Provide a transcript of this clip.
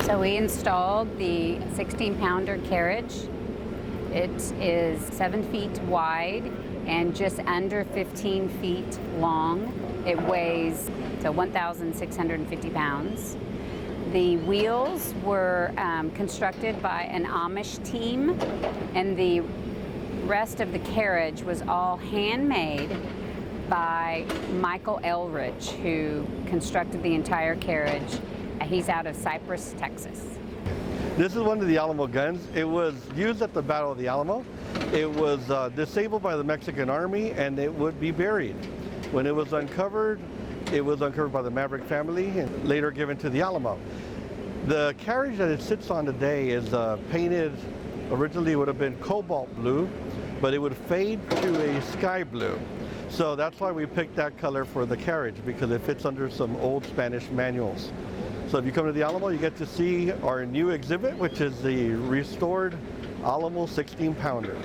So we installed the 16-pounder carriage. It is 7 feet wide and just under 15 feet long. It weighs 1,650 pounds. The wheels were constructed by an Amish team, and the rest of the carriage was all handmade by Michael Elridge, who constructed the entire carriage. He's out of Cypress, Texas. This is one of the Alamo guns. It was used at the Battle of the Alamo. It was disabled by the Mexican Army, and it would be buried. When it was uncovered by the Maverick family and later given to the Alamo. The carriage that it sits on today is painted, originally it would have been cobalt blue, but it would fade to a sky blue. So that's why we picked that color for the carriage, because it fits under some old Spanish manuals. So if you come to the Alamo, you get to see our new exhibit, which is the restored Alamo 16-pounder.